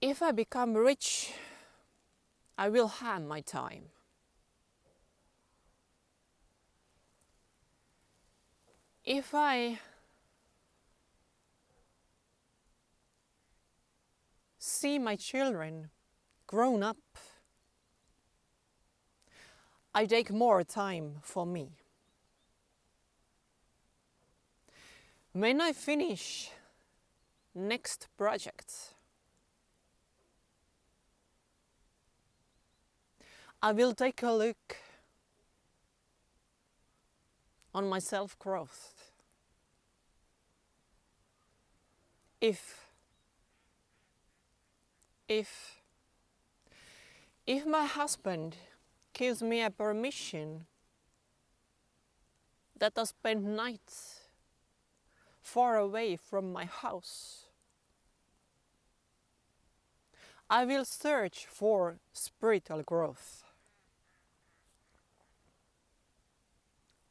If I become rich, I will have my time. If I see my children grown up, I take more time for me. When I finish next project, I will take a look on my self-growth. If my husband gives me a permission that I spend nights far away from my house, I will search for spiritual growth.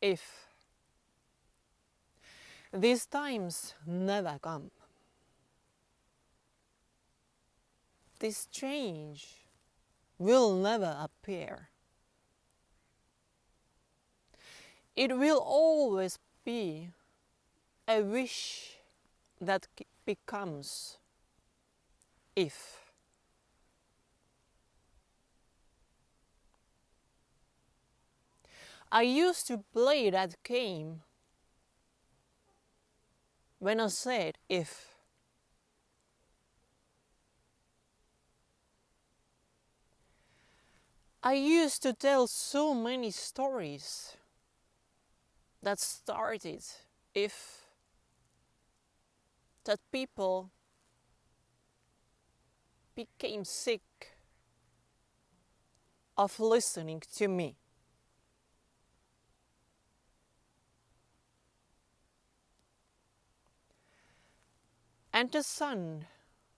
If these times never come, this change will never appear. It will always be a wish that becomes if. I used to play that game when I said if. I used to tell so many stories that started if, that people became sick of listening to me. And the sun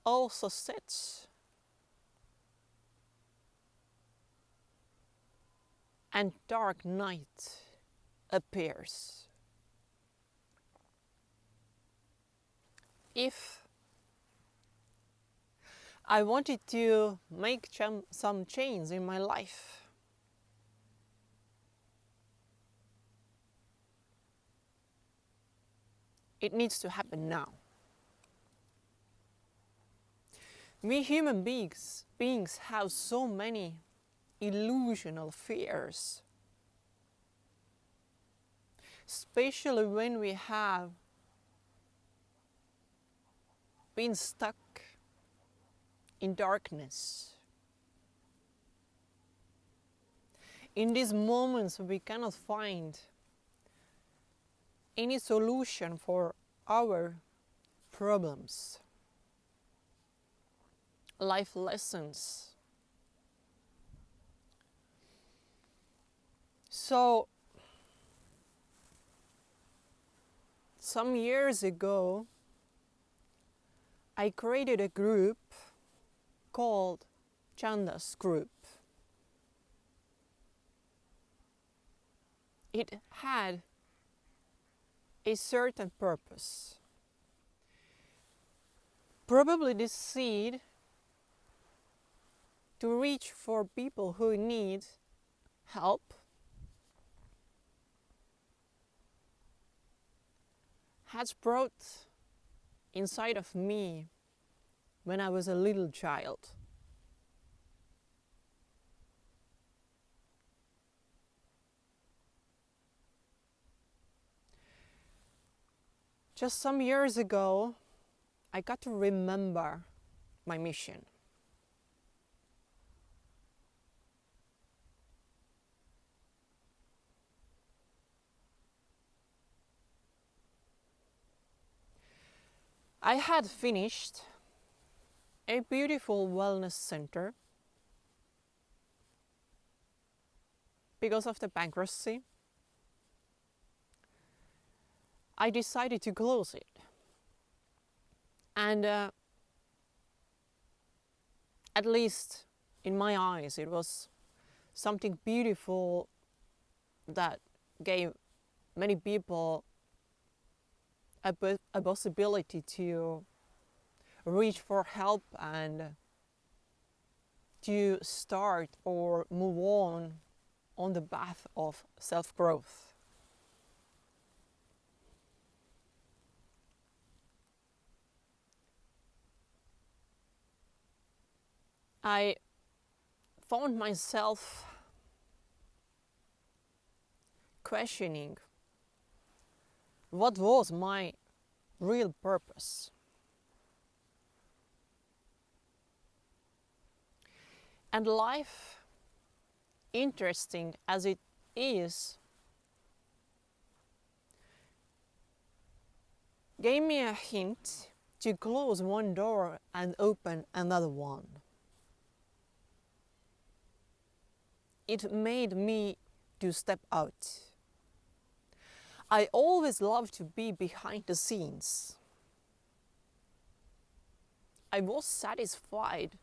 also sets, and dark night appears. If I wanted to make some change in my life, it needs to happen now. We human beings have so many illusional fears, especially when we have been stuck in darkness. In these moments we cannot find any solution for our problems, life lessons. So, some years ago, I created a group called ChandaaS group. It had a certain purpose. Probably this seed to reach for people who need help, has brought inside of me when I was a little child. Just some years ago, I got to remember my mission. I had finished a beautiful wellness center because of the bankruptcy. I decided to close it. And at least in my eyes, it was something beautiful that gave many people a possibility to reach for help and to start or move on the path of self-growth. I found myself questioning what was my real purpose. And life, interesting as it is, gave me a hint to close one door and open another one. It made me to step out. I always loved to be behind the scenes. I was satisfied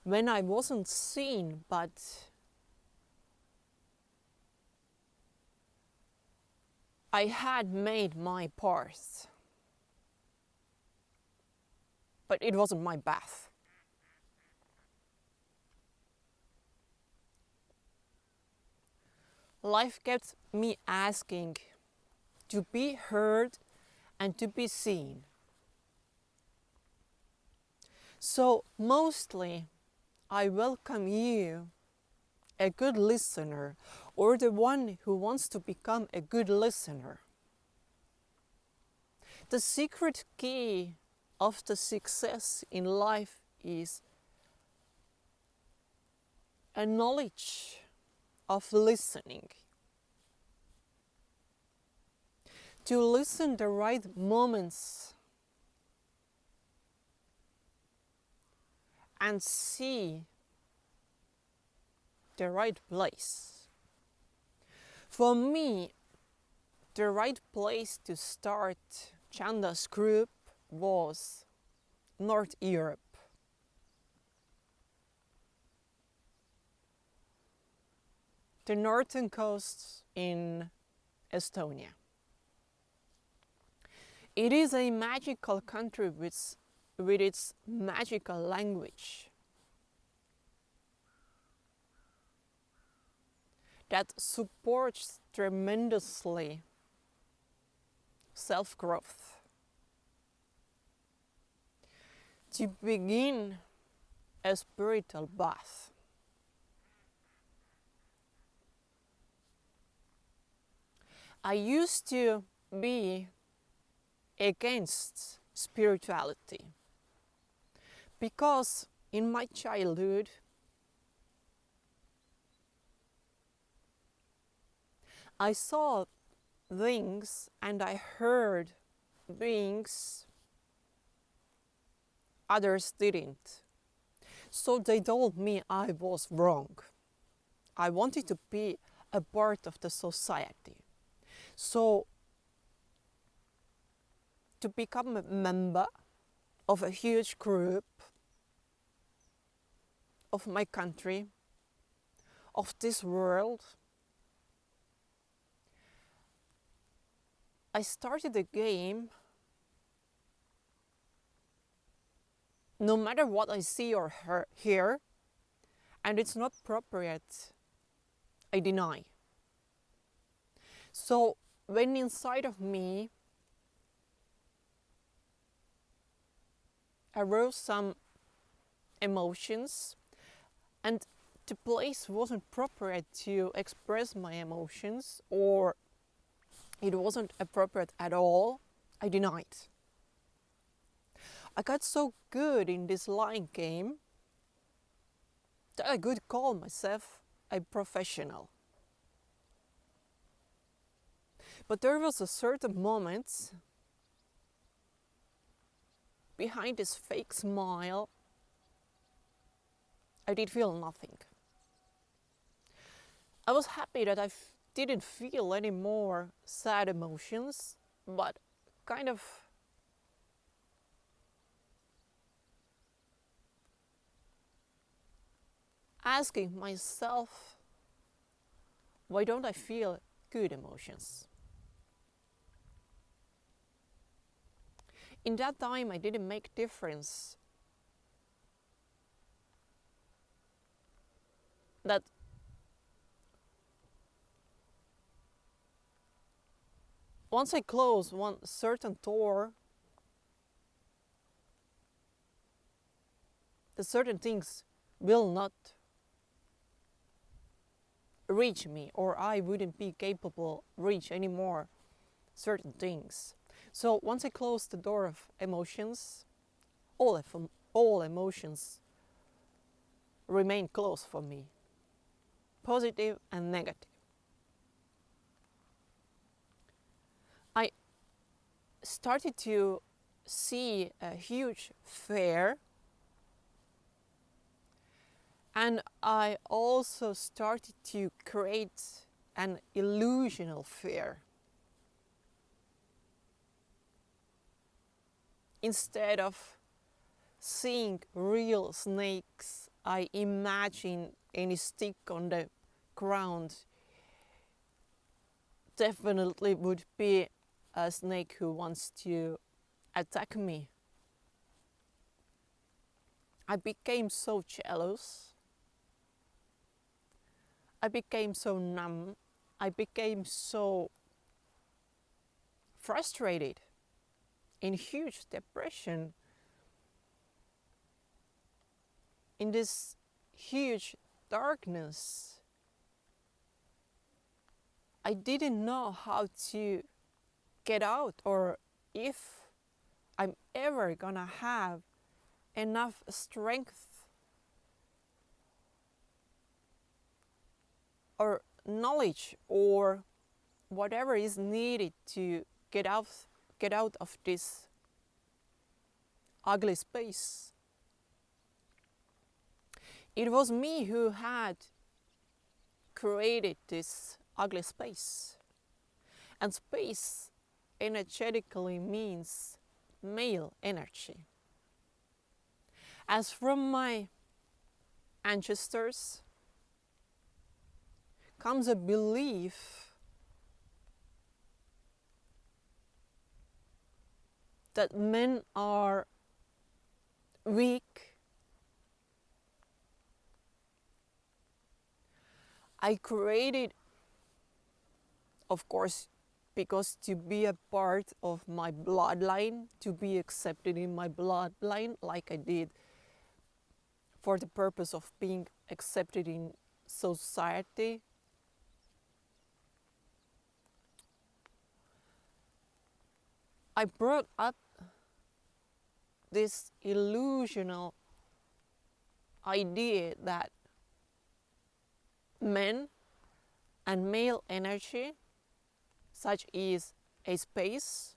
when I wasn't seen, but I had made my part. But it wasn't my path. Life kept me asking to be heard and to be seen. So mostly I welcome you, a good listener, or the one who wants to become a good listener. The secret key of the success in life is a knowledge of listening. To listen the right moments and see the right place. For me, the right place to start ChandaaS group was North Europe. The northern coast in Estonia. It is a magical country with its magical language that supports tremendously self-growth. To begin a spiritual path. I used to be against spirituality because in my childhood I saw things and I heard things others didn't. So they told me I was wrong. I wanted to be a part of the society. So to become a member of a huge group of my country, of this world, I started a game. No matter what I see or hear, and it's not appropriate, I deny. So when inside of me arose some emotions, and the place wasn't appropriate to express my emotions, or it wasn't appropriate at all, I denied. I got so good in this lying game that I could call myself a professional. But there was a certain moment behind this fake smile, I did feel nothing. I was happy that I didn't feel any more sad emotions, but kind of asking myself, why don't I feel good emotions? In that time I didn't make difference that once I close one certain door, the certain things will not reach me, or I wouldn't be capable reach anymore certain things. So once I close the door of emotions, all emotions remain closed for me, positive and negative. I started to see a huge fear, and I also started to create an illusional fear. Instead of seeing real snakes, I imagine any stick on the ground definitely would be a snake who wants to attack me. I became so jealous. I became so numb. I became so frustrated, in huge depression, in this huge darkness. I didn't know how to get out, or if I'm ever gonna have enough strength or knowledge or whatever is needed to get out of this ugly space. It was me who had created this ugly space. And space energetically means male energy. As from my ancestors comes a belief that men are weak. I created, of course, because to be a part of my bloodline, to be accepted in my bloodline, like I did for the purpose of being accepted in society. I brought up this illusional idea that men and male energy, such as a space,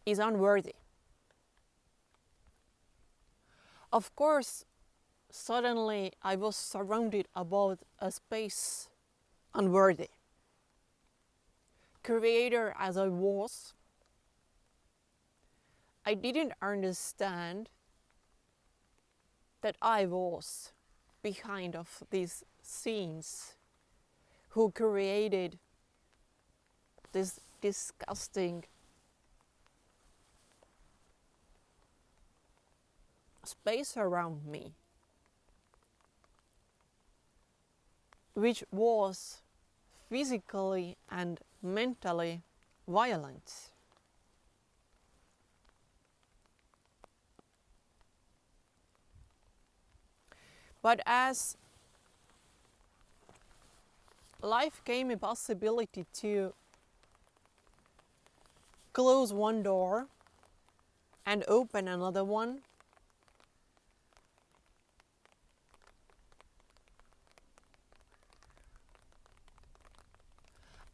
is unworthy. Of course, suddenly I was surrounded about a space unworthy. Creator as I was, I didn't understand that I was behind of these scenes who created this disgusting space around me, which was physically and mentally violent. But as life gave me possibility to close one door and open another one,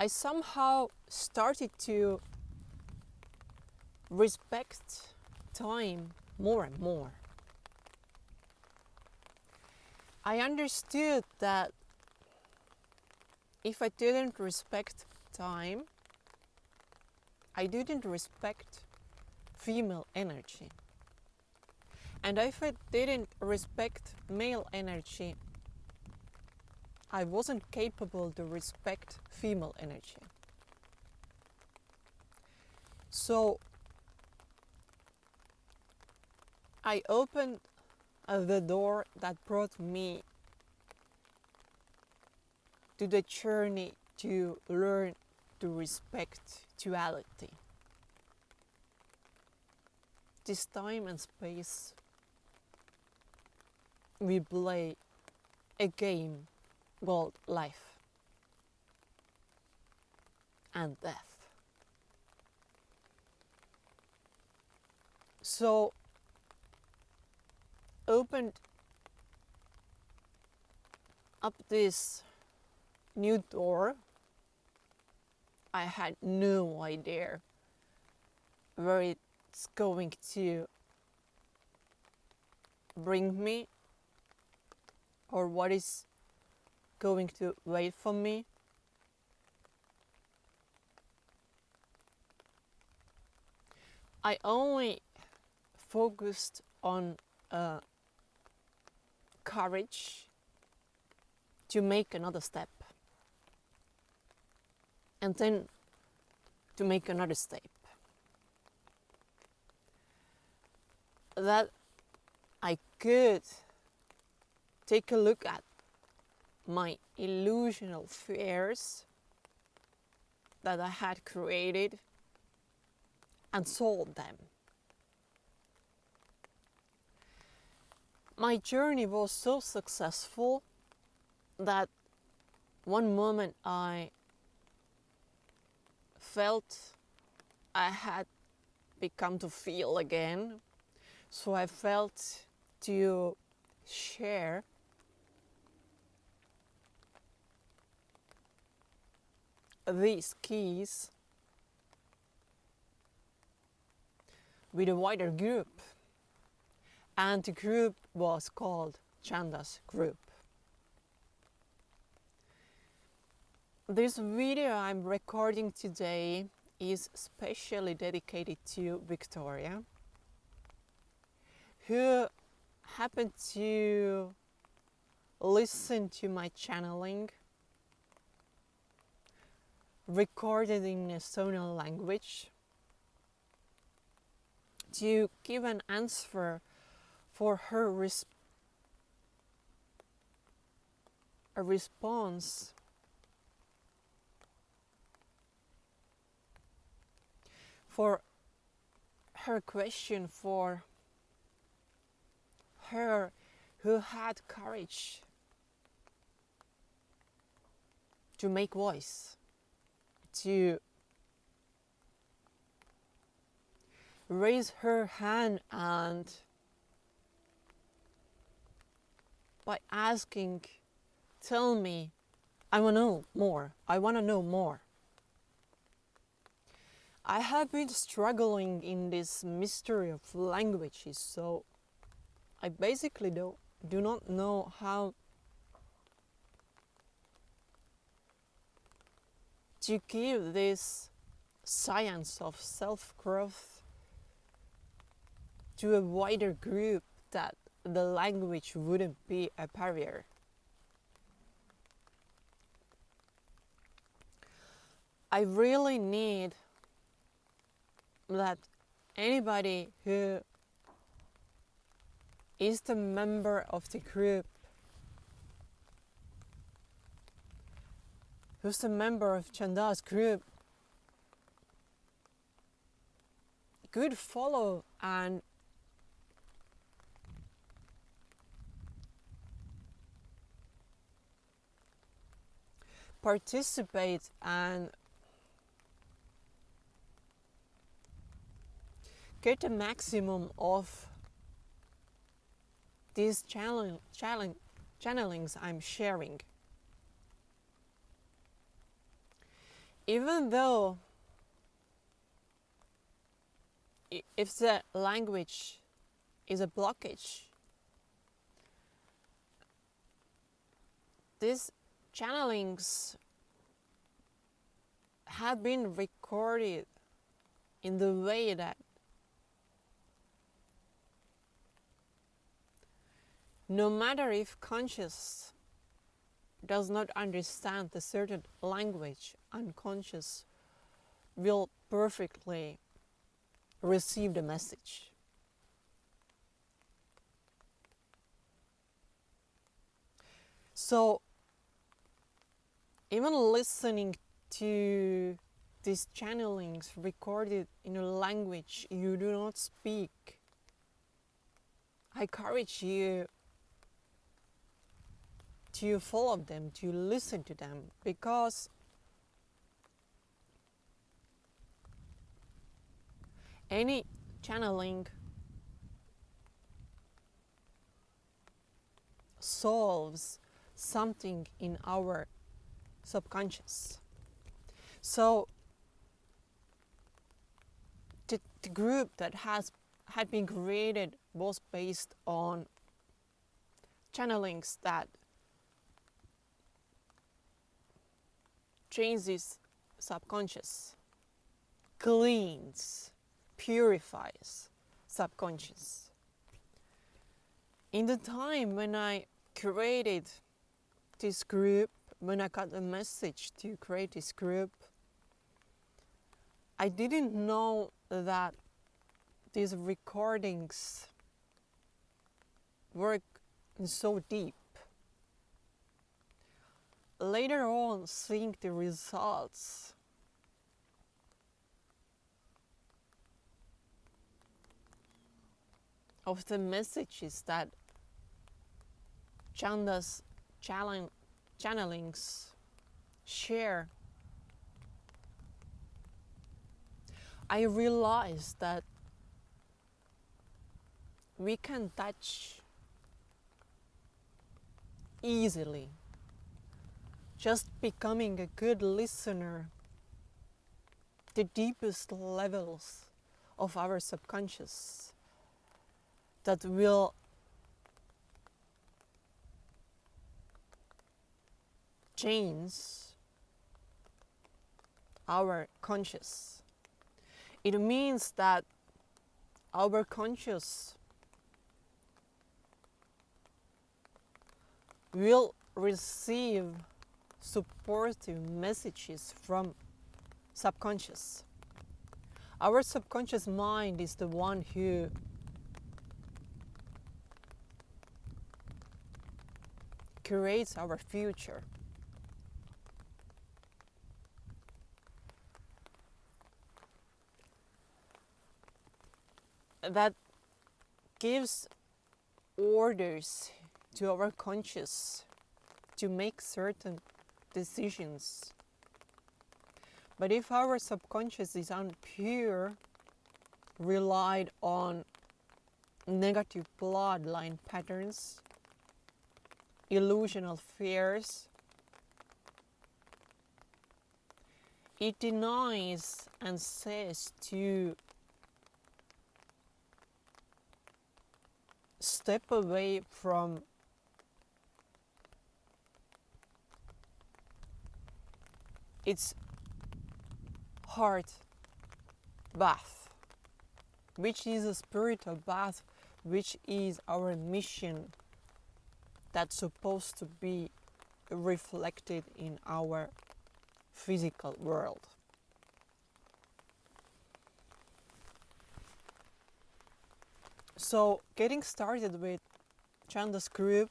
I somehow started to respect time more and more. I understood that if I didn't respect time, I didn't respect female energy. And if I didn't respect male energy, I wasn't capable to respect female energy. So I opened the door that brought me to the journey to learn to respect duality. This time and space we play a game called life and death. So opened up this new door. I had no idea where it's going to bring me or what is going to wait for me. I only focused on courage to make another step, and then to make another step. That I could take a look at my illusional fears that I had created and solve them. My journey was so successful that one moment I felt I had become to feel again. So I felt to share these keys with a wider group. And the group was called ChandaaS group. This video I'm recording today is specially dedicated to Victoria, who happened to listen to my channeling recorded in Estonian language to give an answer for her a response for her question for her who had courage to make voice, to raise her hand and by asking, tell me, I want to know more. I want to know more. I have been struggling in this mystery of languages, so I basically do not know how to give this science of self-growth to a wider group that the language wouldn't be a barrier. I really need that anybody who is the member of the group, who's the member of ChandaaS group, could follow and participate and get the maximum of these channelings I'm sharing. Even though if the language is a blockage, these channelings have been recorded in the way that no matter if conscious does not understand the certain language, unconscious will perfectly receive the message. So even listening to these channelings recorded in a language you do not speak, I encourage you to follow them, to listen to them, because any channeling solves something in our subconscious. So the group that had been created was based on channelings that changes subconscious, cleans, purifies subconscious. In the time when I created this group, when I got a message to create this group, I didn't know that these recordings work so deep. Later on, seeing the results of the messages that ChandaaS channelings share, I realized that we can touch easily, just becoming a good listener, the deepest levels of our subconscious that will change our conscious. It means that our conscious will receive supportive messages from subconscious. Our subconscious mind is the one who creates our future. That gives orders to our conscious to make certain decisions. But if our subconscious is unpure, relied on negative bloodline patterns, illusional fears, it denies and says to step away from its heart bath, which is a spiritual bath, which is our mission that's supposed to be reflected in our physical world. So getting started with ChandaaS group,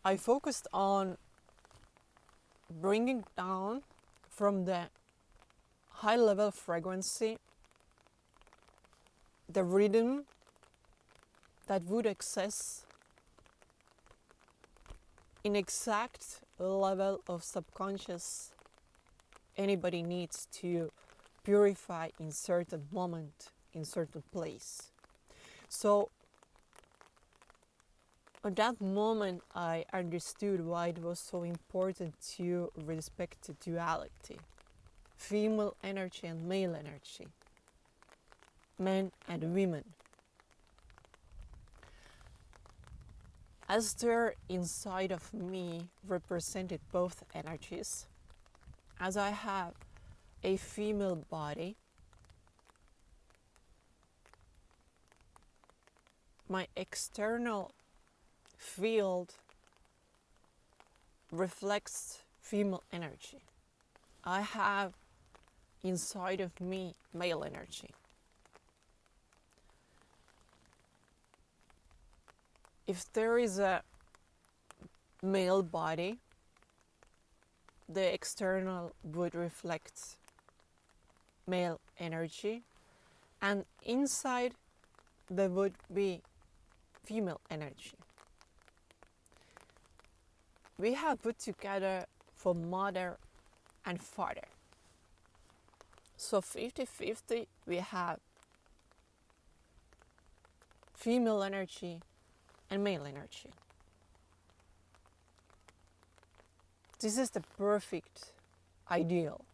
I focused on bringing down from the high level frequency the rhythm that would access in exact level of subconscious anybody needs to purify in certain moment, in certain place. So at that moment I understood why it was so important to respect the duality, female energy and male energy, men and women. As there inside of me represented both energies, as I have a female body, my external field reflects female energy. I have inside of me male energy. if there is a male body, the external would reflect male energy, and inside there would be female energy. We have put together for mother and father. So 50-50, we have female energy and male energy. This is the perfect ideal.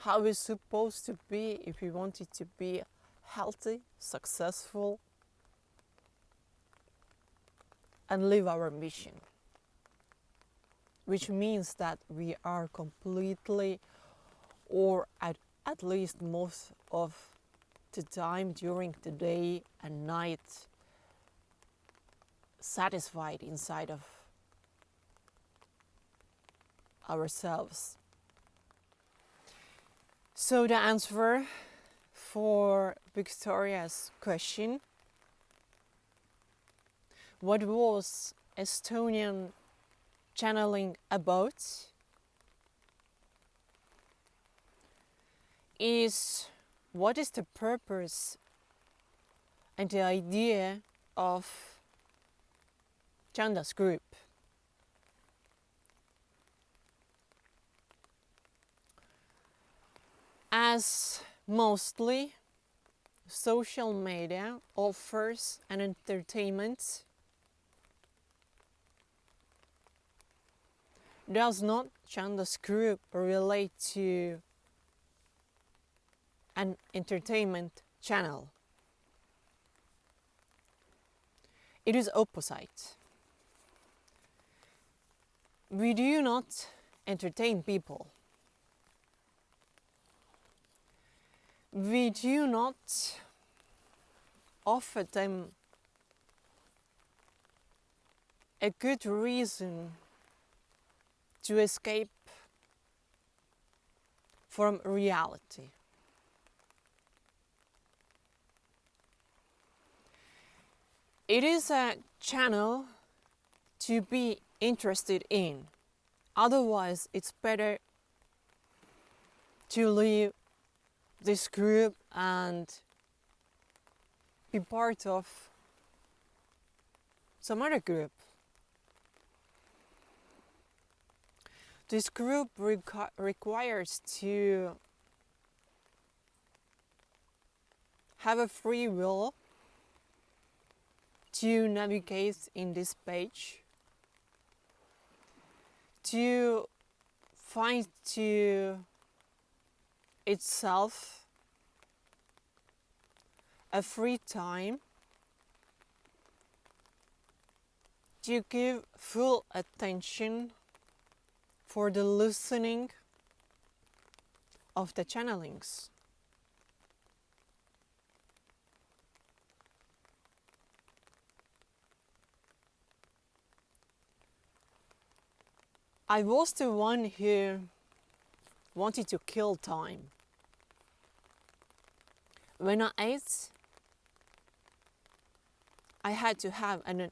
How it's supposed to be if we want it to be healthy, successful, and live our mission. Which means that we are completely, or at least most of the time during the day and night, satisfied inside of ourselves. So the answer for Victoria's question, what was Estonian channeling about, is what is the purpose and the idea of ChandaaS group. As mostly social media offers an entertainment, does not ChandaaS group relate to an entertainment channel? It is opposite. We do not entertain people. We do not offer them a good reason to escape from reality. It is a channel to be interested in. Otherwise, it's better to leave this group and be part of some other group. This group requires to have a free will to navigate in this page, to find to itself a free time to give full attention for the listening of the channelings. I was the one who wanted to kill time. When I ate, I had to have an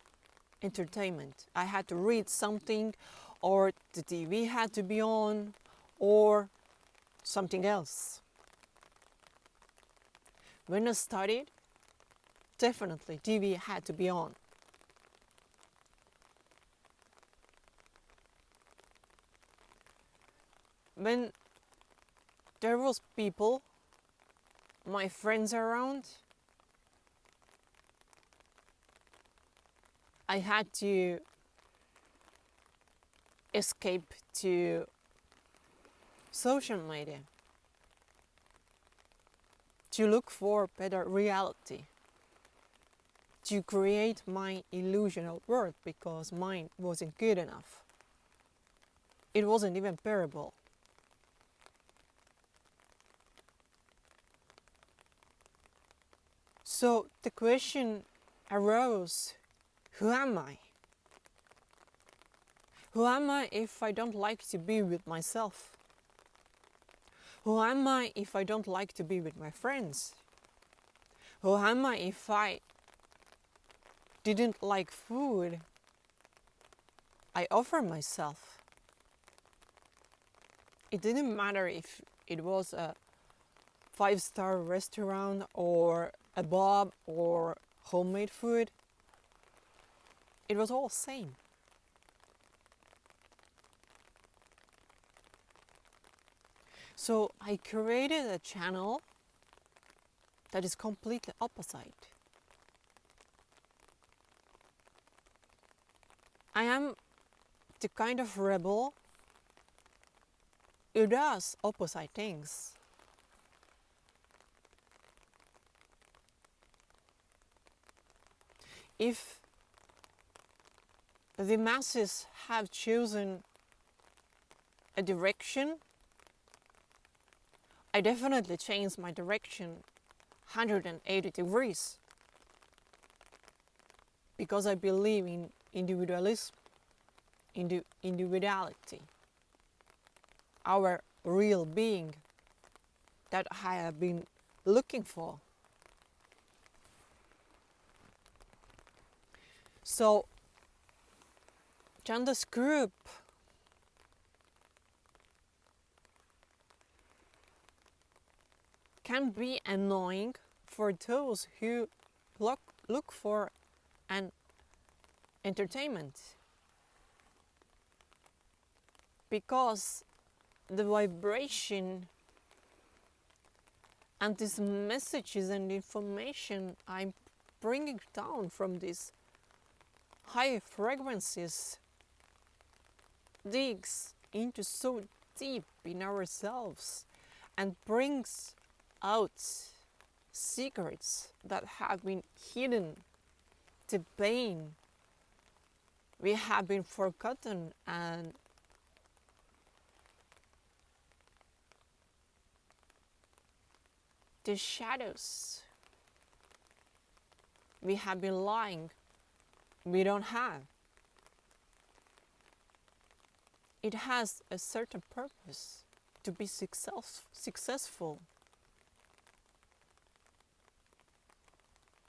entertainment. I had to read something, or the TV had to be on, or something else. When I studied, definitely TV had to be on. When there was people, my friends around, I had to escape to social media to look for better reality, to create my illusional world, because mine wasn't good enough. It wasn't even bearable. So the question arose, who am I? Who am I if I don't like to be with myself? Who am I if I don't like to be with my friends? Who am I if I didn't like food? I offer myself. It didn't matter if it was a 5-star restaurant or a bob or homemade food. It was all same. So I created a channel that is completely opposite. I am the kind of rebel who does opposite things. If the masses have chosen a direction, I definitely change my direction 180 degrees. Because I believe in individualism, individuality, our real being that I have been looking for. So, ChandaaS group can be annoying for those who look for an entertainment, because the vibration and these messages and information I'm bringing down from these high frequencies digs into so deep in ourselves and brings out secrets that have been hidden, the pain we have been forgotten, and the shadows we have been lying we don't have. It has a certain purpose to be successful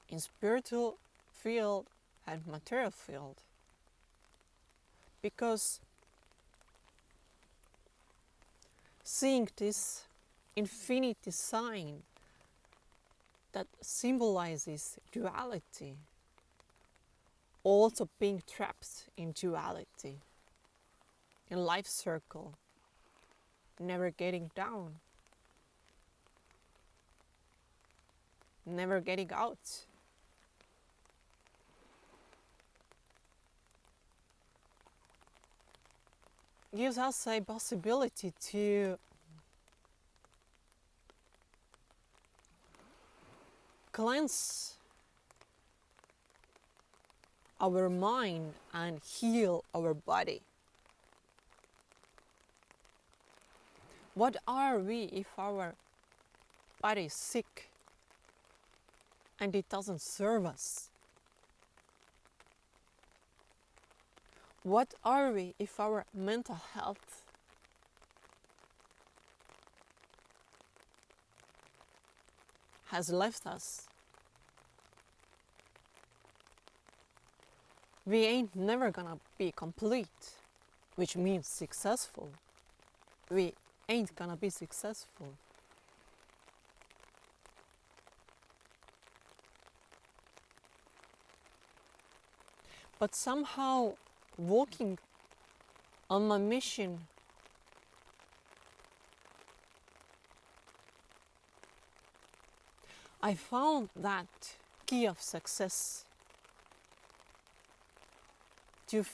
in spiritual field and material field, because seeing this infinity sign that symbolizes duality, also being trapped in duality, in life circle, never getting down, never getting out. Gives us a possibility to cleanse our mind and heal our body. What are we if our body is sick and it doesn't serve us? What are we if our mental health has left us? We ain't never gonna be complete, which means successful. We ain't gonna be successful. But somehow walking on my mission I found that key of success to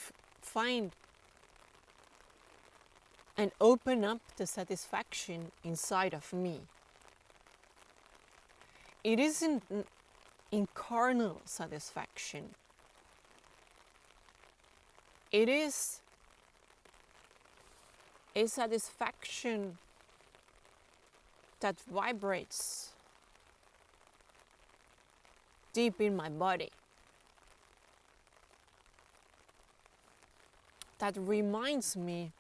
find and open up the satisfaction inside of me. It isn't an incarnal satisfaction. It is a satisfaction that vibrates deep in my body, that reminds me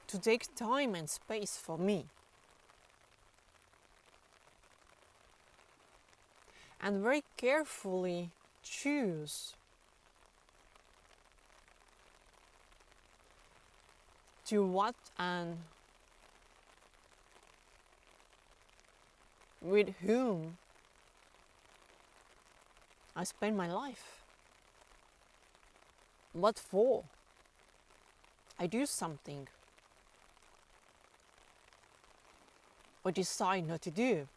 to take time and space for me. And very carefully choose to what and with whom I spend my life. What for? I do something or decide not to do.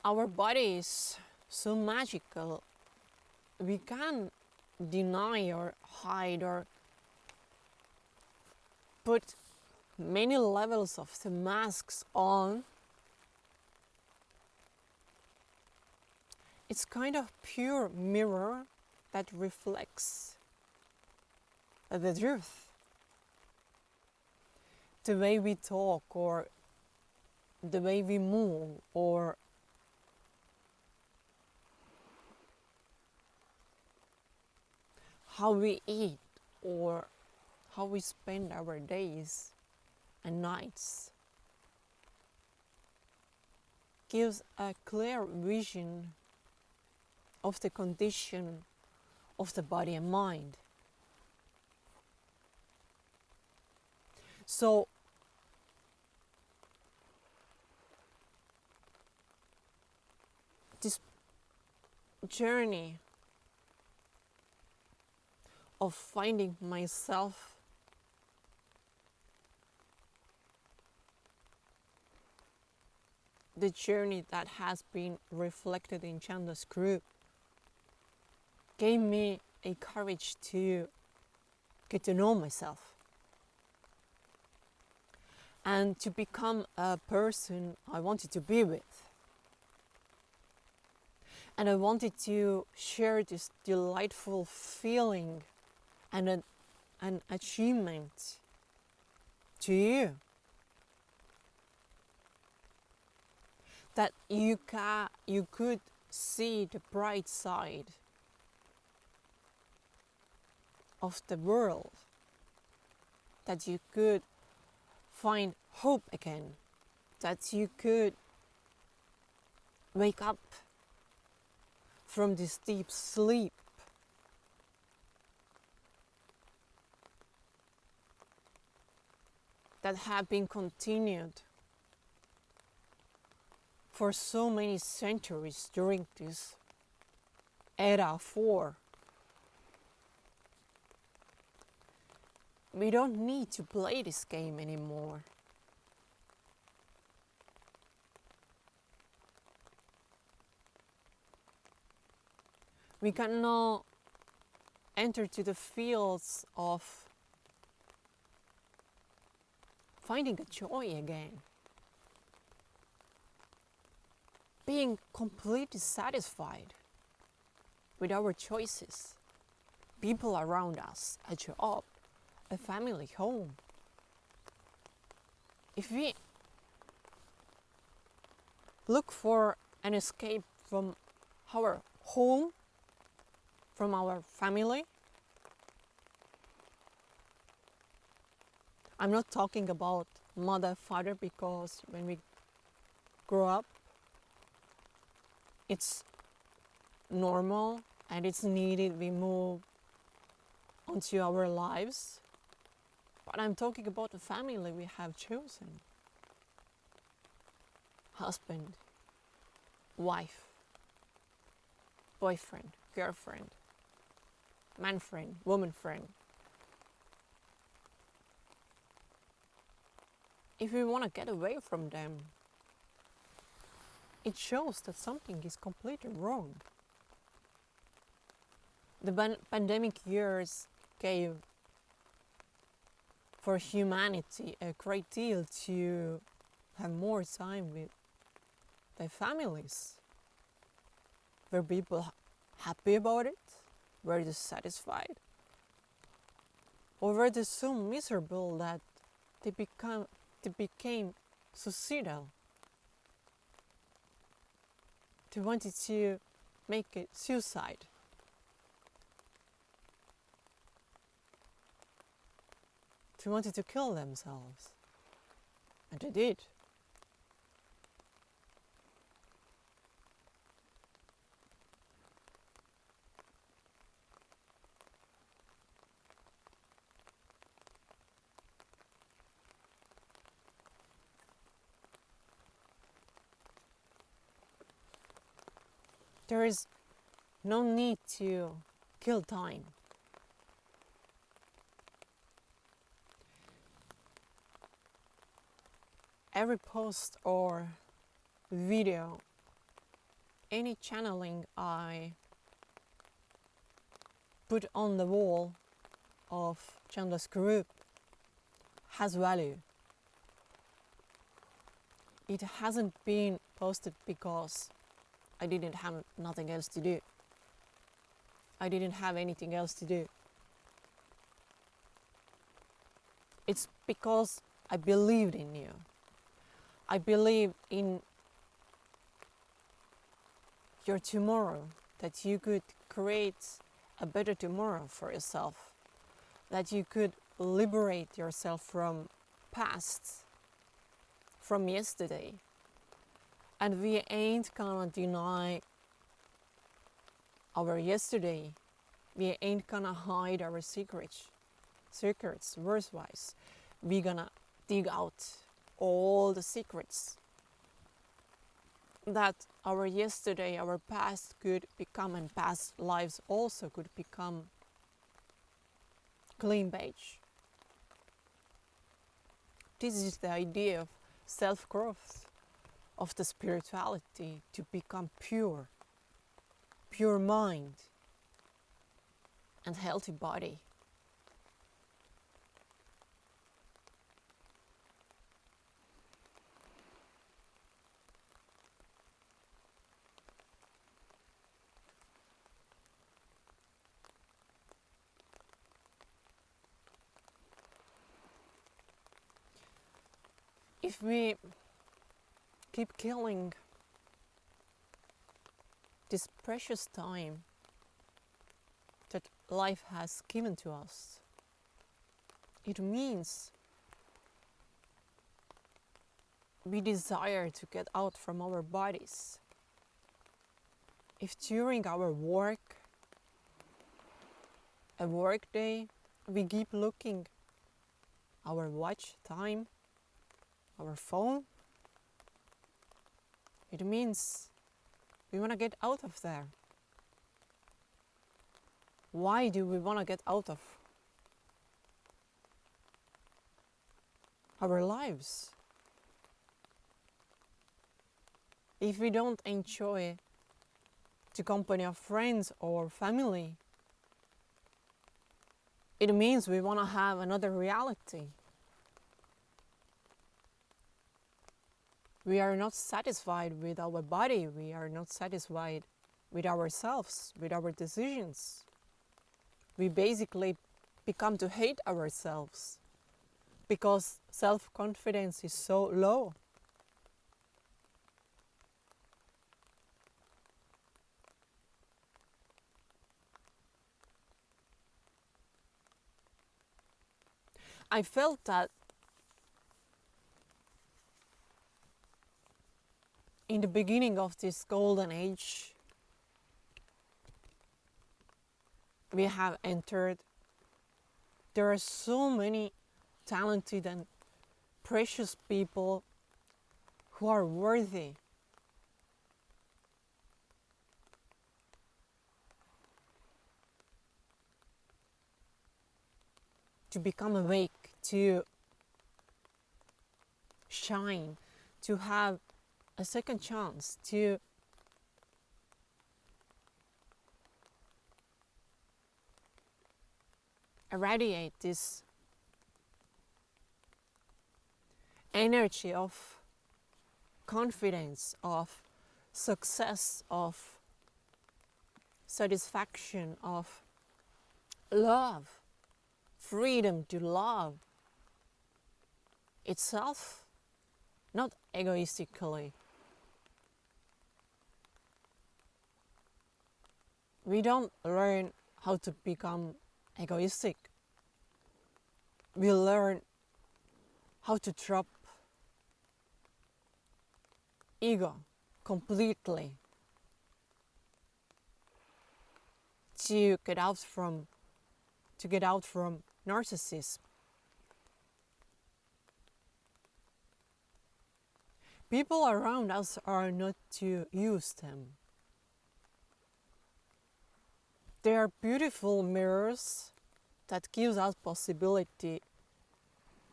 Our body is so magical. We can't deny or hide or put many levels of the masks on. It's kind of pure mirror that reflects the truth. The way we talk or the way we move or how we eat or how we spend our days and nights gives a clear vision of the condition of the body and mind. So this journey of finding myself the journey that has been reflected in ChandaaS group gave me a courage to get to know myself and to become a person I wanted to be with. And I wanted to share this delightful feeling and an achievement to you. That you could see the bright side of the world. That you could find hope again. That you could wake up from this deep sleep. That have been continued for so many centuries during this era 4. We don't need to play this game anymore. We can now enter to the fields of finding a joy again. Being completely satisfied with our choices, people around us, a job, a family, home. If we look for an escape from our home, from our family, I'm not talking about mother, father, because when we grow up, it's normal and it's needed, we move onto our lives. But I'm talking about the family we have chosen. Husband, wife, boyfriend, girlfriend, man friend, woman friend. If we want to get away from them, it shows that something is completely wrong. The pandemic years gave for humanity a great deal to have more time with their families. Were people happy about it? Were they satisfied? Or were they so miserable that they became suicidal? to wanted to make a suicide. To wanted to kill themselves. And they did. There is no need to kill time. Every post or video, any channeling I put on the wall of ChandaaS group has value. It hasn't been posted because I didn't have nothing else to do. I didn't have anything else to do. It's because I believed in you. I believe in your tomorrow, that you could create a better tomorrow for yourself, that you could liberate yourself from past, from yesterday. And we ain't gonna deny our yesterday. We ain't gonna hide our secrets verse-wise. We gonna dig out all the secrets that our yesterday, our past could become, and past lives also could become clean page. This is the idea of self-growth, of the spirituality, to become pure mind and healthy body. If we keep killing this precious time that life has given to us, it means we desire to get out from our bodies. If during our work, a work day, we keep looking our watch time, our phone, it means we want to get out of there. Why do we want to get out of our lives? If we don't enjoy the company of friends or family, it means we want to have another reality. We are not satisfied with our body. We are not satisfied with ourselves, with our decisions. We basically become to hate ourselves because self-confidence is so low. I felt that in the beginning of this golden age we have entered, there are so many talented and precious people who are worthy to become awake, to shine, to have a second chance, to irradiate this energy of confidence, of success, of satisfaction, of love, freedom to love itself, not egoistically, we don't learn how to become egoistic. We learn how to drop ego completely, to get out from narcissism. People around us are not to use them. They are beautiful mirrors that gives us possibility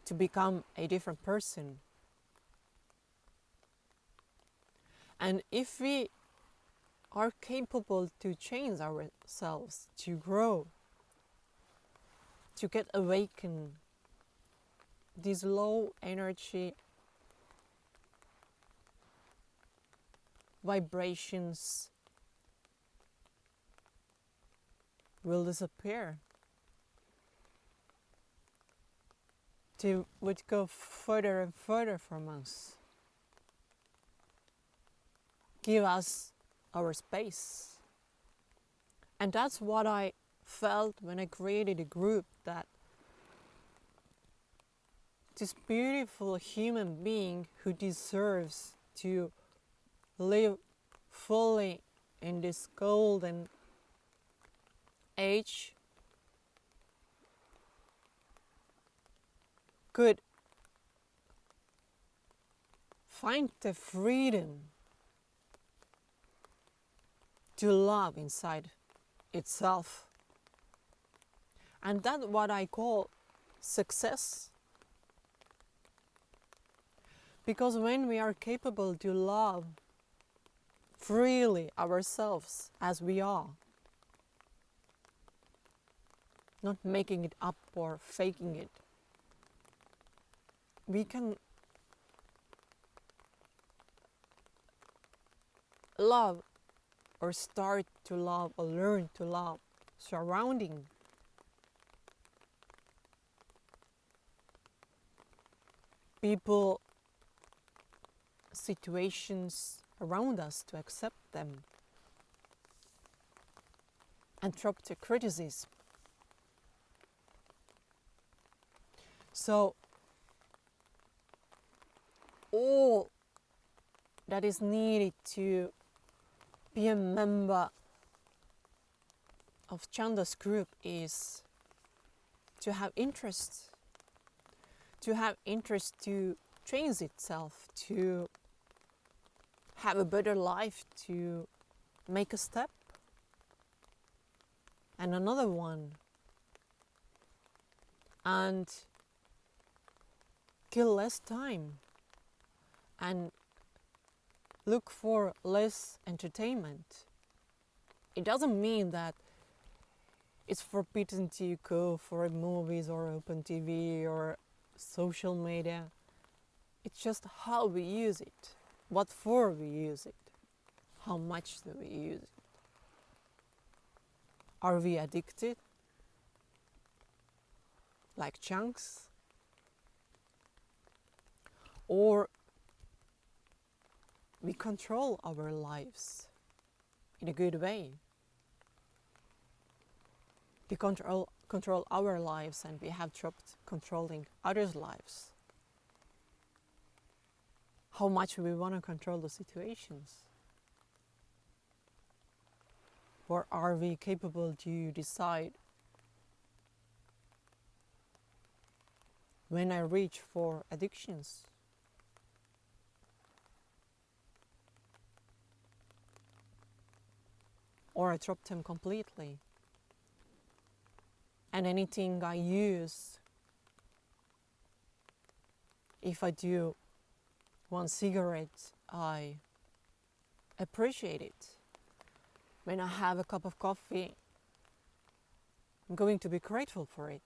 to become a different person. And if we are capable to change ourselves, to grow, to get awakened, these low energy vibrations will disappear. They would go further and further from us. Give us our space. And that's what I felt when I created a group, that this beautiful human being who deserves to live fully in this golden age could find the freedom to love inside itself. And that's what I call success. Because when we are capable to love freely ourselves as we are, not making it up or faking it, we can love or start to love or learn to love surrounding people, situations around us, to accept them and drop the criticism. So all that is needed to be a member of ChandaaS group is to have interest, to change itself, to have a better life, to make a step and another one, and kill less time and look for less entertainment. It doesn't mean that it's forbidden to go for movies or open TV or social media. It's just how we use it, what for we use it, how much do we use it. Are we addicted? Like chunks? Or we control our lives in a good way. We control our lives, and we have dropped controlling others' lives. How much we want to control the situations? Or are we capable to decide when I reach for addictions? Or I drop them completely? And anything I use, if I do one cigarette, I appreciate it. When I have a cup of coffee, I'm going to be grateful for it.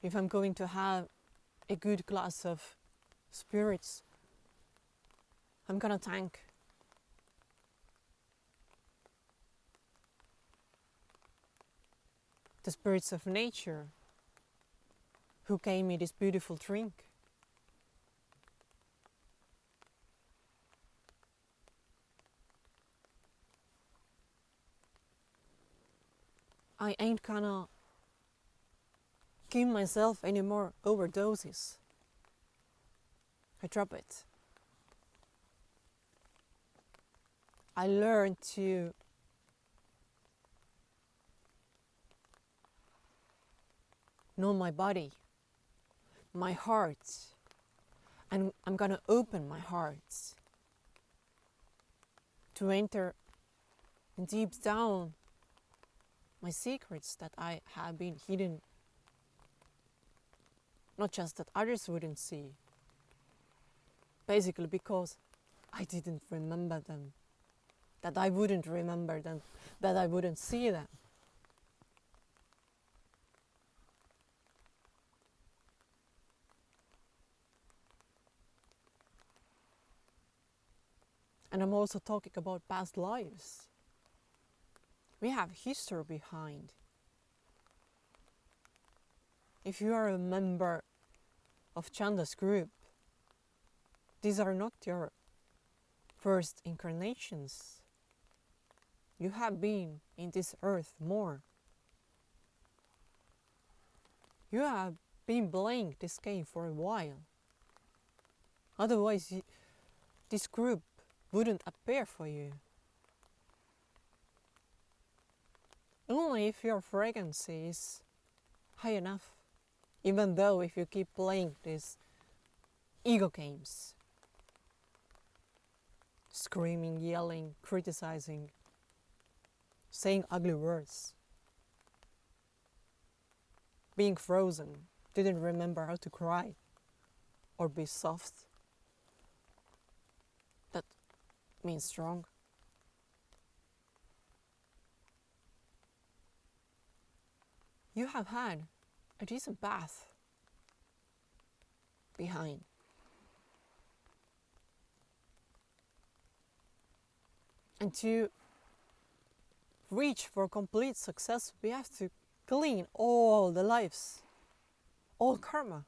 If I'm going to have a good glass of spirits, I'm gonna thank the spirits of nature who gave me this beautiful drink. I ain't gonna give myself any more overdoses. I drop it. I learned to know my body, my heart, and I'm gonna open my heart to enter deep down my secrets that I have been hidden. Not just that others wouldn't see, basically because I didn't remember them, that I wouldn't remember them, that I wouldn't see them. And I'm also talking about past lives. We have history behind. If you are a member of ChandaaS group, these are not your first incarnations. You have been in this earth more. You have been playing this game for a while. Otherwise, this group wouldn't appear for you. Only if your frequency is high enough. Even though if you keep playing these ego games, screaming, yelling, criticizing, saying ugly words, being frozen, didn't remember how to cry or be soft, that means strong. You have had a decent path behind. And to reach for complete success, we have to clean all the lives, all karma,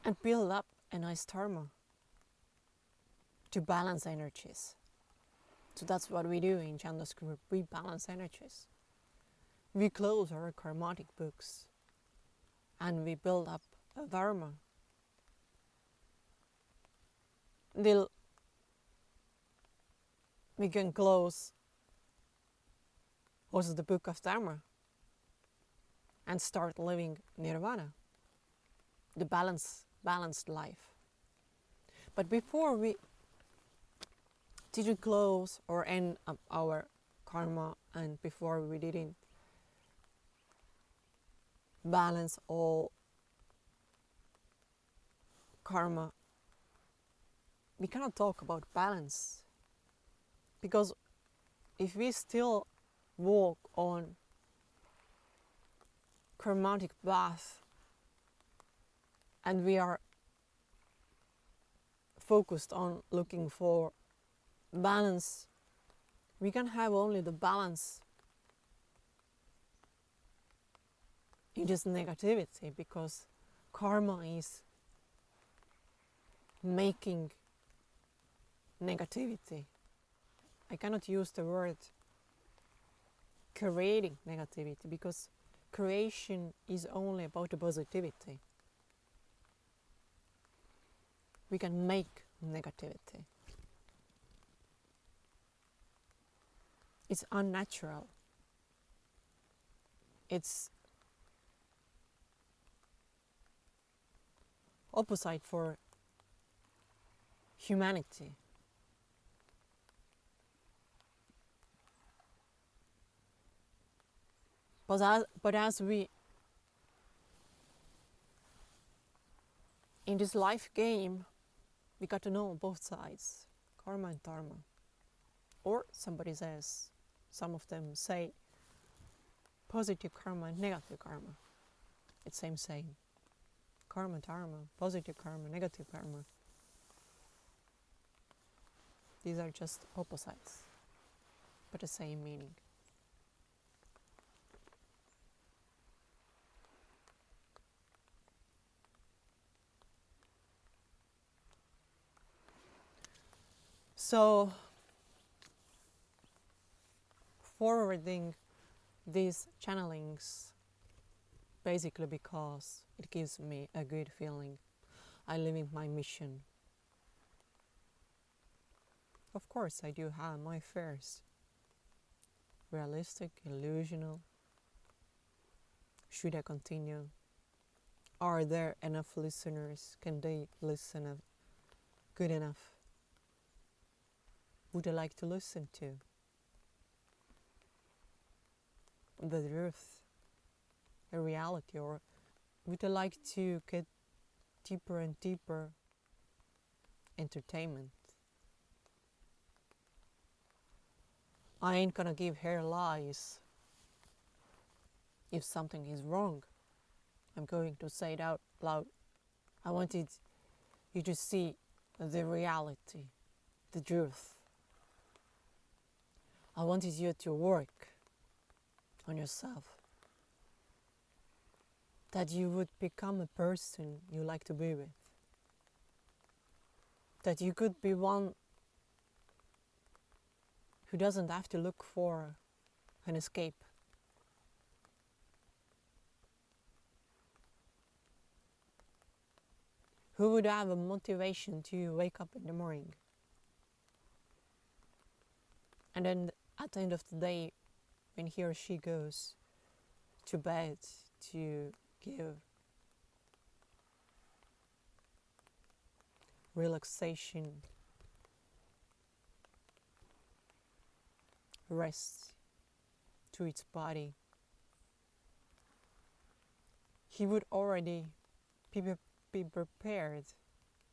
and build up a nice dharma to balance energies. So that's what we do in ChandaaS group. We balance energies. We close our karmatic books and we build up a dharma. Until we can close also the book of dharma and start living nirvana, the balanced life. But before we didn't close or end up our karma, and before we didn't balance all karma, we cannot talk about balance. Because if we still walk on karmatic path and we are focused on looking for balance, we can have only the balance in just negativity, because karma is making negativity. I cannot use the word creating negativity, because creation is only about the positivity. We can make negativity. It's unnatural. It's opposite for humanity. But as we, in this life game, we got to know both sides, karma and dharma. Or somebody says, some of them say, positive karma and negative karma. It's same saying. Karma, dharma, positive karma, negative karma. These are just opposites, but the same meaning. So, forwarding these channelings basically because it gives me a good feeling. I'm living my mission. Of course, I do have my fears. Realistic, illusional. Should I continue? Are there enough listeners? Can they listen good enough? Would I like to listen to the truth, the reality, or would I like to get deeper and deeper entertainment? I ain't gonna give her lies. If something is wrong, I'm going to say it out loud. I wanted you to see the reality, the truth. I wanted you to work on yourself. That you would become a person you like to be with. That you could be one who doesn't have to look for an escape. Who would have a motivation to wake up in the morning? And then at the end of the day, when he or she goes to bed to give relaxation, rest to its body, he would already be prepared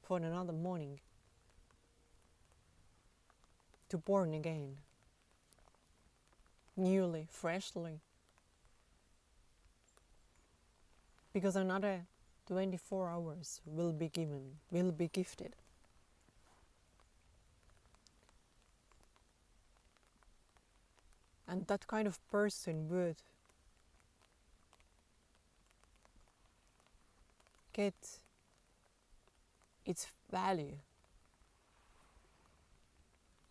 for another morning to born again, newly, freshly, because another 24 hours will be gifted. And that kind of person would get its value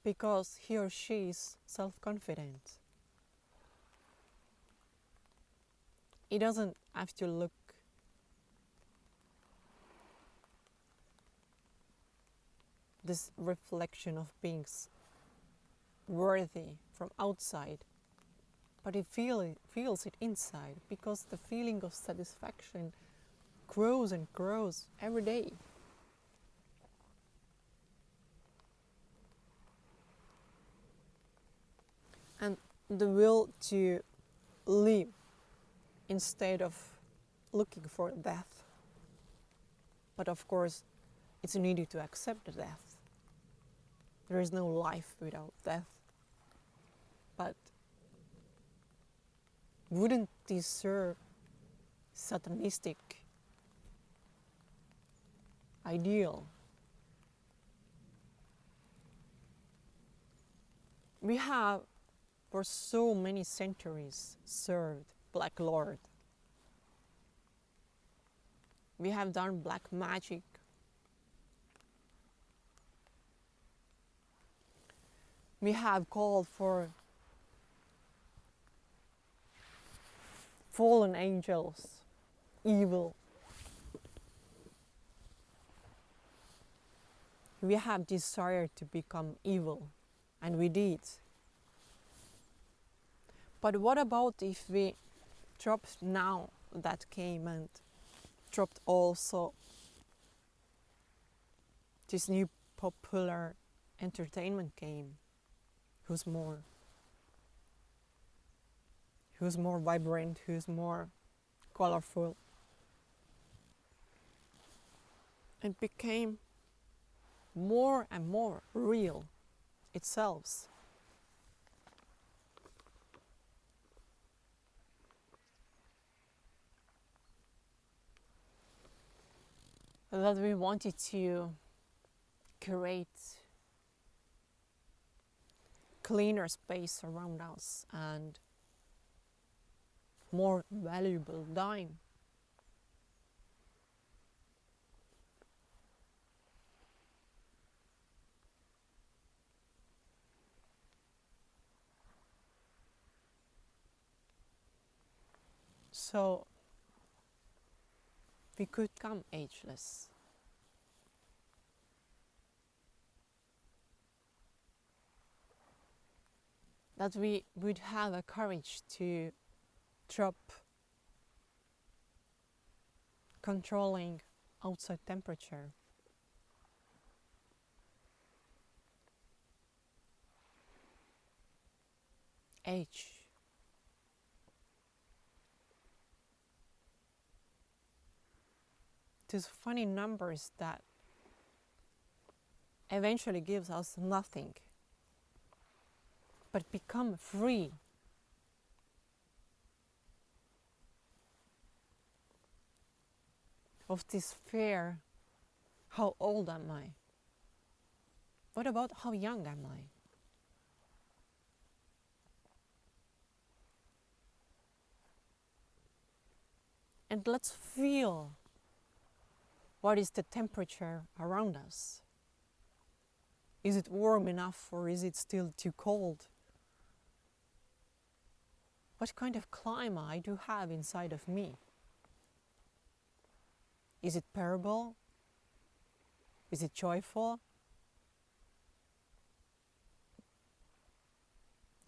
because he or she is self-confident. He doesn't have to look this reflection of being worthy from outside, but he feels it inside, because the feeling of satisfaction grows and grows every day. And the will to live instead of looking for death. But of course, it's needed to accept the death. There is no life without death. But wouldn't this serve satanistic ideal? We have for so many centuries served Black Lord. We have done black magic. We have called for fallen angels, evil. We have desired to become evil, and we did. But what about if we dropped now that came and dropped also this new popular entertainment game? Who's more vibrant, who's more colorful? It became more and more real itself. That we wanted to create cleaner space around us and more valuable time. So we could come ageless. That we would have a courage to drop controlling outside temperature. Age. These funny numbers that eventually gives us nothing, but become free. Of this fear, how old am I? What about how young am I? And let's feel what is the temperature around us. Is it warm enough or is it still too cold? What kind of climate I do have inside of me? Is it bearable? Is it joyful?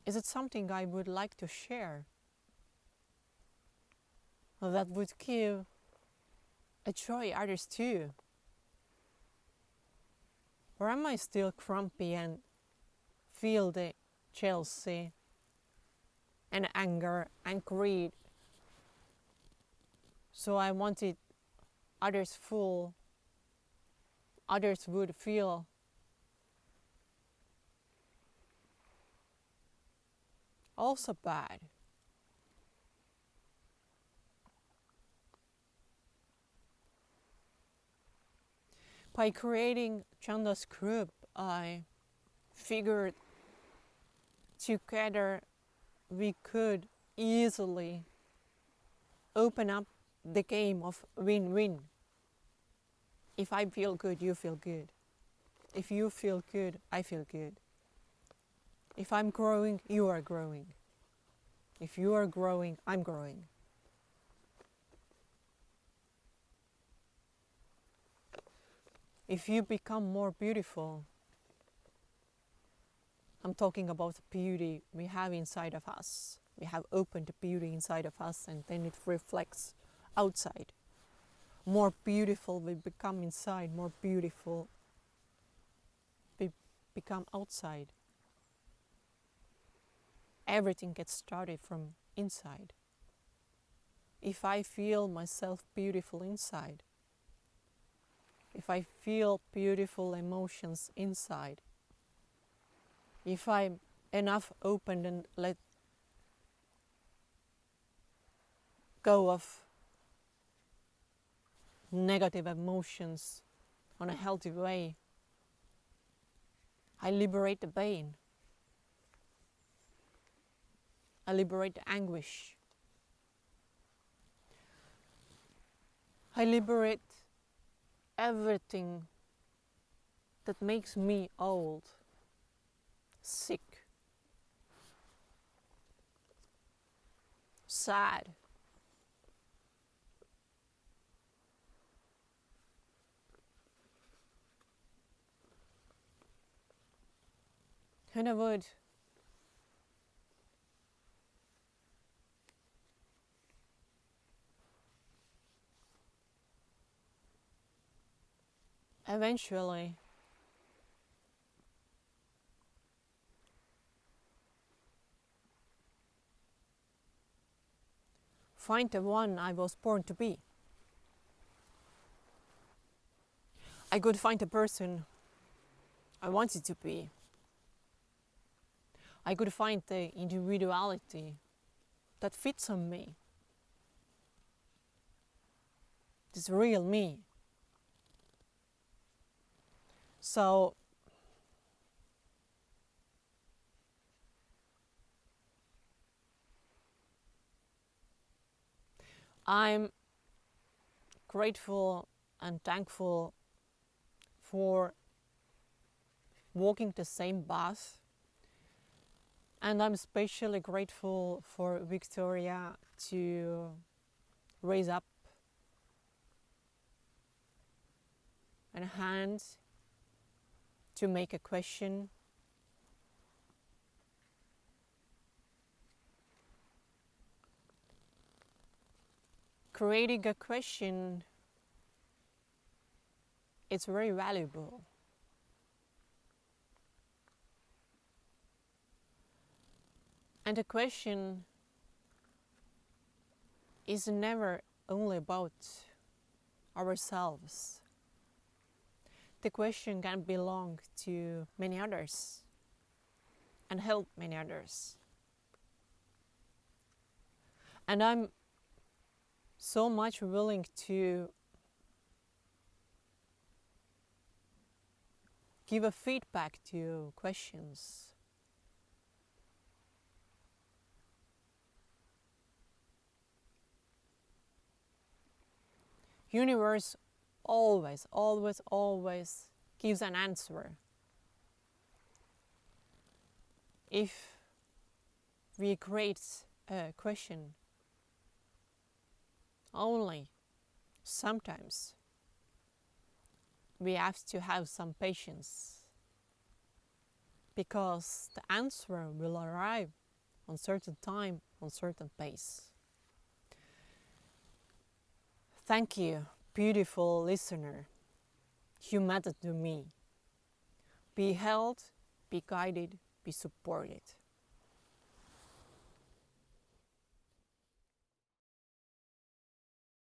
Is it something I would like to share? That would give a joy others too? Or am I still grumpy and feel the jealousy and anger and greed? So I wanted others full, others would feel. Also bad. By creating ChandaaS group, I figured together we could easily open up the game of win-win. If I feel good, you feel good. If you feel good, I feel good. If I'm growing, you are growing. If you are growing, I'm growing. If you become more beautiful, I'm talking about the beauty we have inside of us. We have opened the beauty inside of us and then it reflects outside. More beautiful we become inside, more beautiful we become outside. Everything gets started from inside. If I feel myself beautiful inside, if I feel beautiful emotions inside, if I'm enough open and let go of negative emotions on a healthy way, I liberate the pain. I liberate the anguish. I liberate everything that makes me old, sick, sad. And I would eventually find the one I was born to be. I could find the person I wanted to be. I could find the individuality that fits on me. This real me. So I'm grateful and thankful for walking the same path. And I'm especially grateful for Victoria to raise up a hand to make a question. Creating a question, it's very valuable. And a question is never only about ourselves. The question can belong to many others and help many others. And I'm so much willing to give a feedback to questions. Universe always gives an answer. If we create a question only, sometimes we have to have some patience, because the answer will arrive on certain time, on certain pace. Thank you, beautiful listener. You mattered to me. Be held, be guided, be supported.